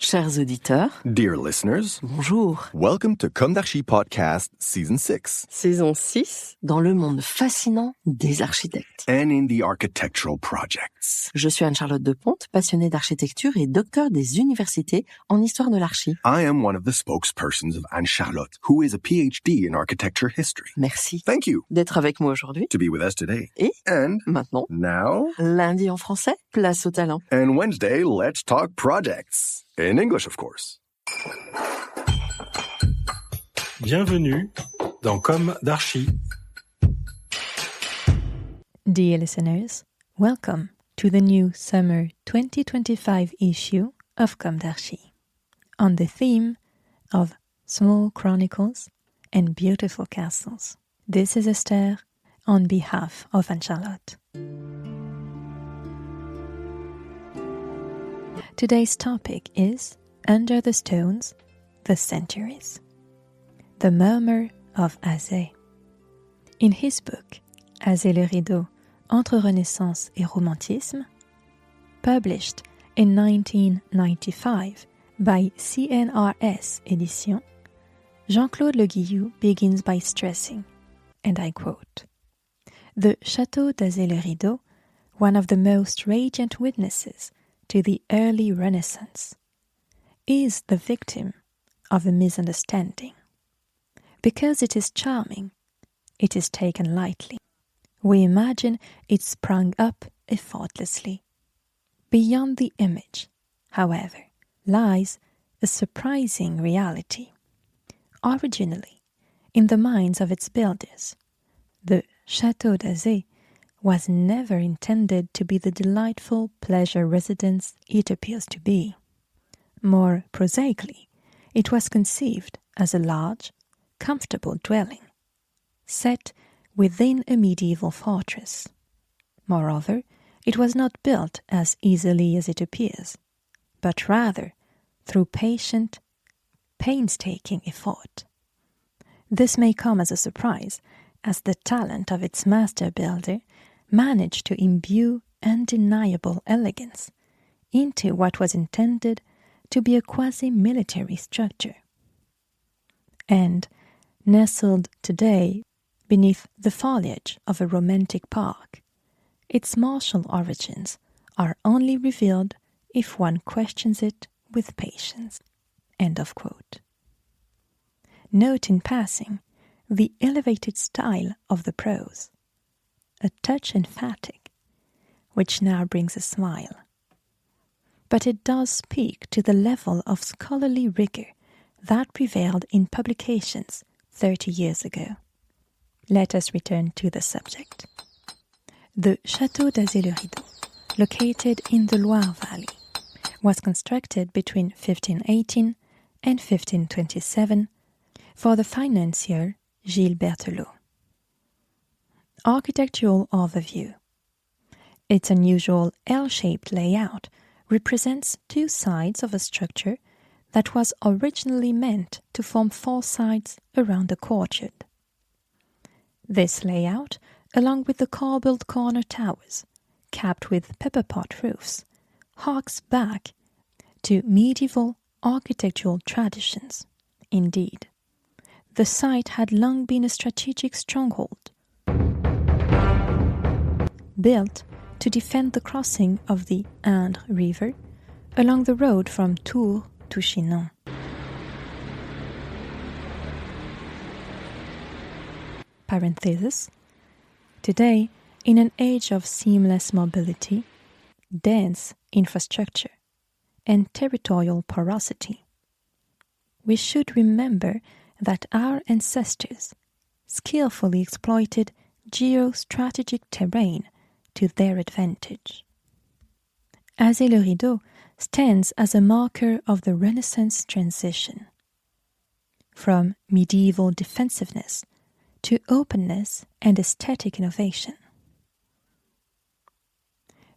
Chers auditeurs, Dear listeners, bonjour. welcome to clemDarchi Podcast Season 6. Saison 6, dans le monde fascinant des architectes. And in the architectural projects. Je suis Anne-Charlotte Deponte, passionnée d'architecture et docteur des universités en histoire de l'archi. I am one of the spokespersons of Anne-Charlotte, who is a PhD in architecture history. Merci. Thank you D'être avec moi aujourd'hui. to be with us today. Et And maintenant, now, lundi en français, place au talent. and Wednesday, let's talk projects. In English, of course. Bienvenue dans clemDarchi. Dear listeners, welcome to the new summer 2025 issue of clemDarchi, on the theme of small chronicles and beautiful castles. This is Esther on behalf of Anne-Charlotte. Today's topic is Under the Stones, the Centuries. The Murmur of Azay. In his book, Azay le rideau, entre Renaissance et Romantisme, published in 1995 by CNRS Edition, Jean-Claude Le Guillou begins by stressing, and I quote, "The Château d'Azay le rideau, one of the most radiant witnesses to the early Renaissance, is the victim of a misunderstanding. Because it is charming, it is taken lightly. We imagine it sprung up effortlessly. Beyond the image, however, lies a surprising reality. Originally, in the minds of its builders, the Château d'Azay was never intended to be the delightful pleasure residence it appears to be. More prosaically, it was conceived as a large, comfortable dwelling, set within a medieval fortress. Moreover, it was not built as easily as it appears, but rather through patient, painstaking effort. This may come as a surprise, as the talent of its master builder managed to imbue undeniable elegance into what was intended to be a quasi-military structure. And, nestled today beneath the foliage of a romantic park, its martial origins are only revealed if one questions it with patience." End of quote. Note in passing the elevated style of the prose, a touch emphatic, which now brings a smile. But it does speak to the level of scholarly rigor that prevailed in publications 30 years ago. Let us return to the subject. The Château d'Azay le rideau, located in the Loire Valley, was constructed between 1518 and 1527 for the financier Gilles Berthelot. Architectural overview. Its unusual L-shaped layout represents two sides of a structure that was originally meant to form four sides around a courtyard. This layout, along with the corbelled corner towers, capped with pepper-pot roofs, harks back to medieval architectural traditions. Indeed, the site had long been a strategic stronghold, built to defend the crossing of the Indre River along the road from Tours to Chinon. Parenthesis. Today, in an age of seamless mobility, dense infrastructure, and territorial porosity, we should remember that our ancestors skillfully exploited geostrategic terrain to their advantage. Azay le rideau stands as a marker of the Renaissance transition, from medieval defensiveness to openness and aesthetic innovation.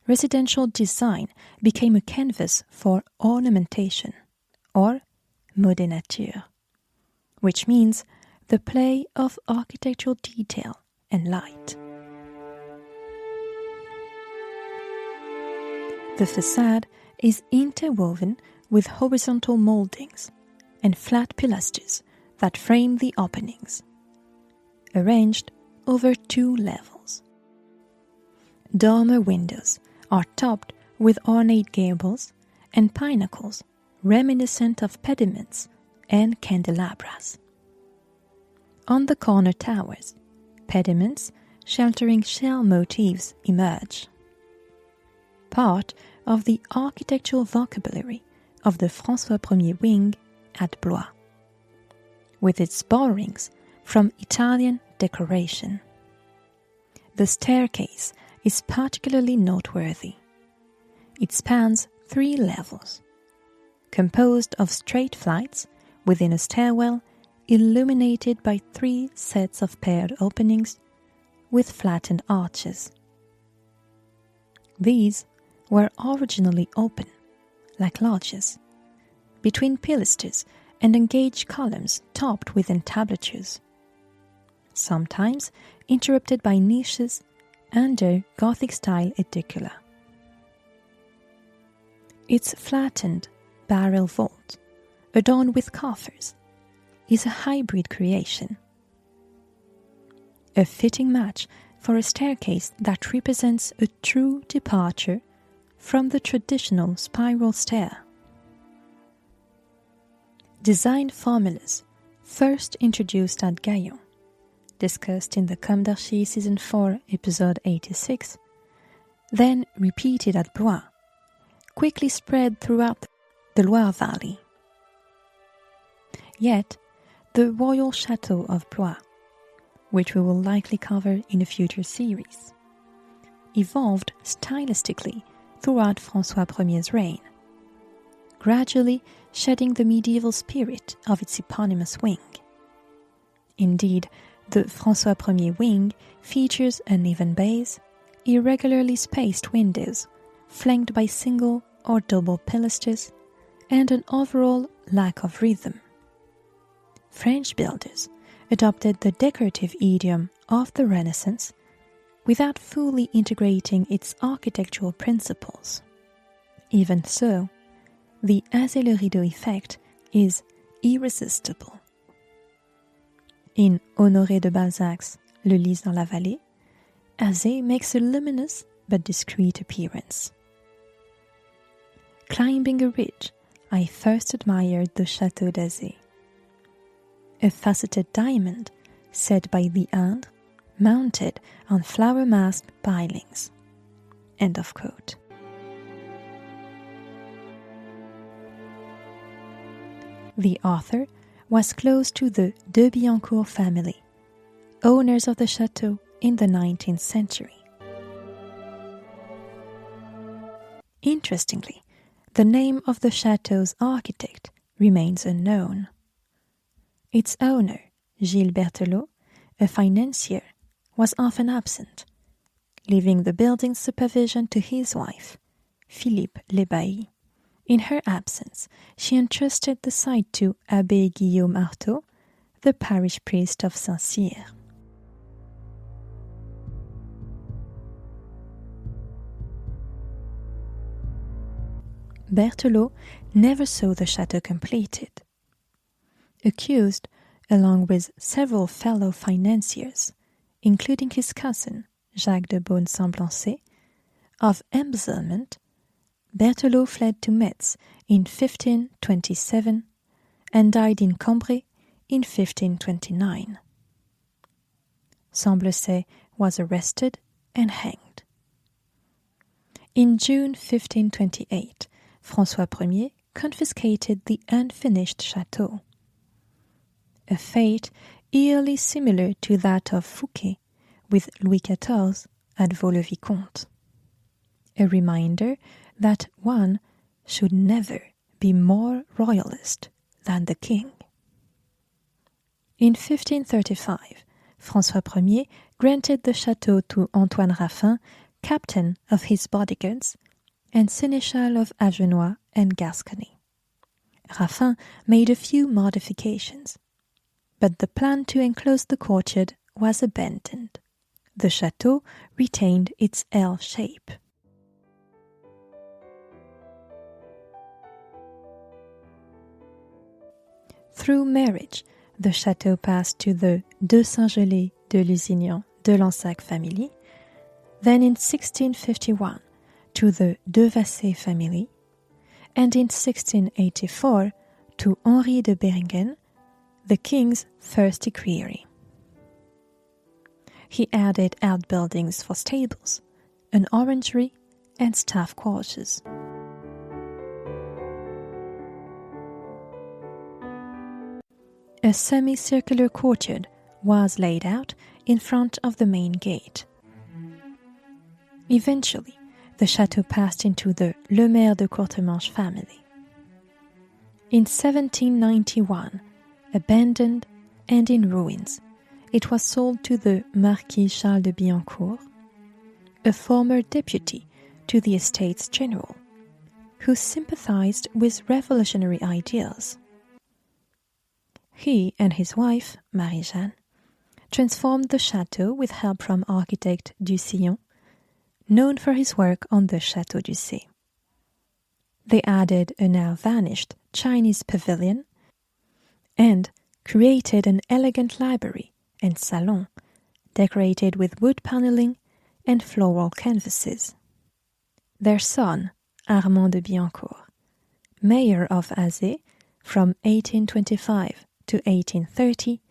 Residential design became a canvas for ornamentation, or mot de nature, which means the play of architectural detail and light. The facade is interwoven with horizontal moldings and flat pilasters that frame the openings, arranged over 2 levels. Dormer windows are topped with ornate gables and pinnacles reminiscent of pediments and candelabras. On the corner towers, pediments sheltering shell motifs emerge. Part of the architectural vocabulary of the François Ier wing at Blois, with its borrowings from Italian decoration. The staircase is particularly noteworthy. It spans 3 levels, composed of straight flights within a stairwell illuminated by 3 sets of paired openings with flattened arches. These were originally open, like lodges, between pilasters and engaged columns topped with entablatures, sometimes interrupted by niches under Gothic-style edicula. Its flattened barrel vault, adorned with coffers, is a hybrid creation, a fitting match for a staircase that represents a true departure from the traditional spiral stair. Design formulas first introduced at Gaillon, discussed in the Comme d'Archi Season 4, Episode 86, then repeated at Blois, quickly spread throughout the Loire Valley. Yet, the royal Château of Blois, which we will likely cover in a future series, evolved stylistically throughout François I's reign, gradually shedding the medieval spirit of its eponymous wing. Indeed, the François Ier wing features uneven bays, irregularly spaced windows, flanked by single or double pilasters, and an overall lack of rhythm. French builders adopted the decorative idiom of the Renaissance without fully integrating its architectural principles. Even so, the Azay le rideau effect is irresistible. In Honoré de Balzac's Le Lys dans la Vallée, Azay makes a luminous but discreet appearance. Climbing a ridge, I first admired the Château d'Azay, a faceted diamond set by the Indre, mounted on flower-masked pilings. End of quote. The author was close to the de Biencourt family, owners of the château in the 19th century. Interestingly, the name of the château's architect remains unknown. Its owner, Gilles Berthelot, a financier, was often absent, leaving the building's supervision to his wife, Philippe Lebailly. In her absence, she entrusted the site to Abbé Guillaume Artaud, the parish priest of Saint-Cyr. Berthelot never saw the château completed. Accused, along with several fellow financiers, including his cousin, Jacques de Beaune-Semblancay, of embezzlement, Berthelot fled to Metz in 1527 and died in Cambrai in 1529. Semblancay was arrested and hanged. In June 1528, François Ier confiscated the unfinished château, a fate eerily similar to that of Fouquet with Louis XIV at Vaux-le-Vicomte. A reminder that one should never be more royalist than the king. In 1535, François Ier granted the château to Antoine Raffin, captain of his bodyguards, and seneschal of Agenois and Gascony. Raffin made a few modifications, but the plan to enclose the courtyard was abandoned. The château retained its L shape. Through marriage, the château passed to the de Saint-Gelais de Lusignan de Lansac family, then in 1651 to the de Vassé family, and in 1684 to Henri de Beringen, the king's first equerry. He added outbuildings for stables, an orangery, and staff quarters. A semicircular courtyard was laid out in front of the main gate. Eventually, the château passed into the Le Maire de Courtemanche family. In 1791, abandoned and in ruins, it was sold to the Marquis Charles de Biencourt, a former deputy to the Estates General, who sympathized with revolutionary ideas. He and his wife, Marie-Jeanne, transformed the château with help from architect Ducillon, known for his work on the Château d'Ussé. They added a now vanished Chinese pavilion and created an elegant library and salon decorated with wood paneling and floral canvases. Their son, Armand de Biencourt, mayor of Azay from 1825 to 1830,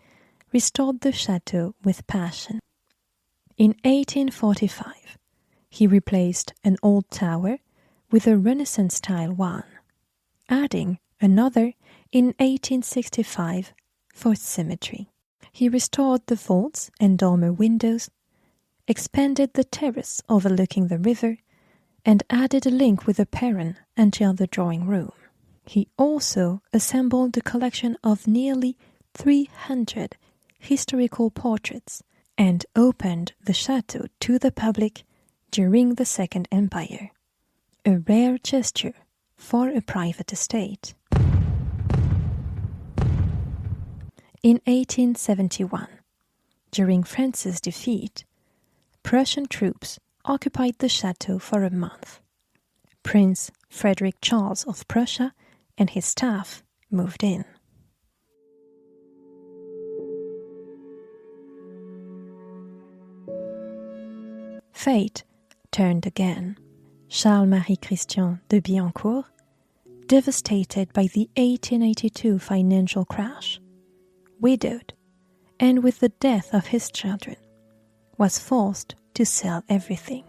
restored the château with passion. In 1845, he replaced an old tower with a Renaissance-style one, adding another in 1865 for symmetry. He restored the vaults and dormer windows, expanded the terrace overlooking the river, and added a link with the perron until the drawing room. He also assembled a collection of nearly 300 historical portraits and opened the château to the public during the Second Empire, a rare gesture for a private estate. In 1871, during France's defeat, Prussian troops occupied the château for a month. Prince Frederick Charles of Prussia and his staff moved in. Fate turned again. Charles-Marie Christian de Biencourt, devastated by the 1882 financial crash, widowed, and with the death of his children, was forced to sell everything.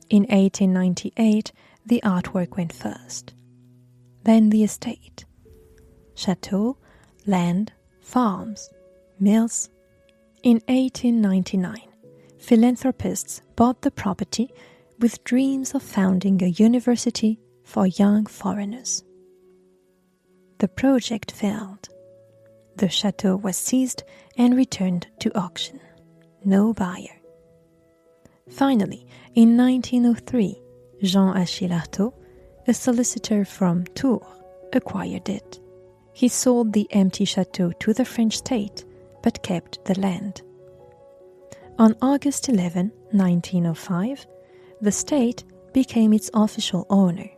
In 1898, the artwork went first, then the estate, chateau, land, farms, mills. In 1899, philanthropists bought the property with dreams of founding a university for young foreigners. The project failed. The chateau was seized and returned to auction. No buyer. Finally, in 1903, Jean Achille Artaud, a solicitor from Tours, acquired it. He sold the empty chateau to the French state, but kept the land. On August 11, 1905, the state became its official owner.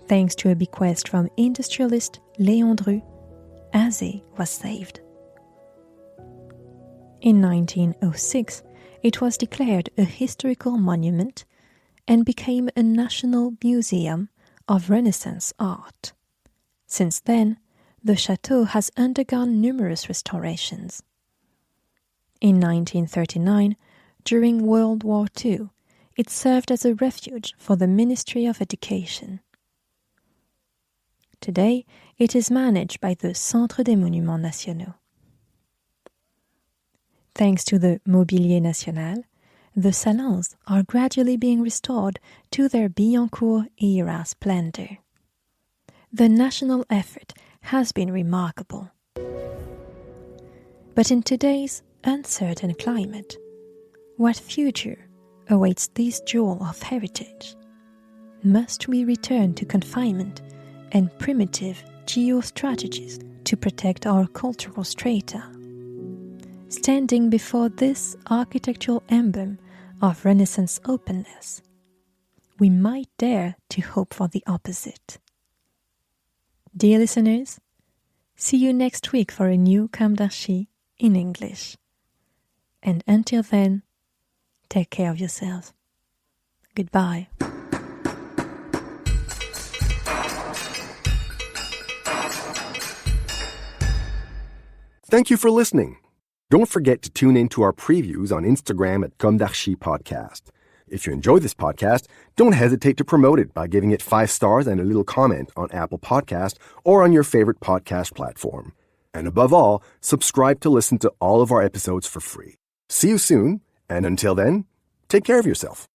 Thanks to a bequest from industrialist Léon Dru, Azay was saved. In 1906, it was declared a historical monument and became a national museum of Renaissance art. Since then, the château has undergone numerous restorations. In 1939, during World War II, it served as a refuge for the Ministry of Education. Today, it is managed by the Centre des Monuments Nationaux. Thanks to the Mobilier National, the salons are gradually being restored to their Biencourt-era splendor. The national effort has been remarkable. But in today's uncertain climate, what future awaits this jewel of heritage? Must we return to confinement and primitive geostrategies to protect our cultural strata? Standing before this architectural emblem of Renaissance openness, we might dare to hope for the opposite. Dear listeners, See you next week for a new Comme d'Archi in English. And until then, take care of yourselves. Goodbye. Thank you for listening. Don't forget to tune in to our previews on Instagram at clemDarchi Podcast. If you enjoy this podcast, don't hesitate to promote it by giving it 5 stars and a little comment on Apple Podcast or on your favorite podcast platform. And above all, subscribe to listen to all of our episodes for free. See you soon, and until then, take care of yourself.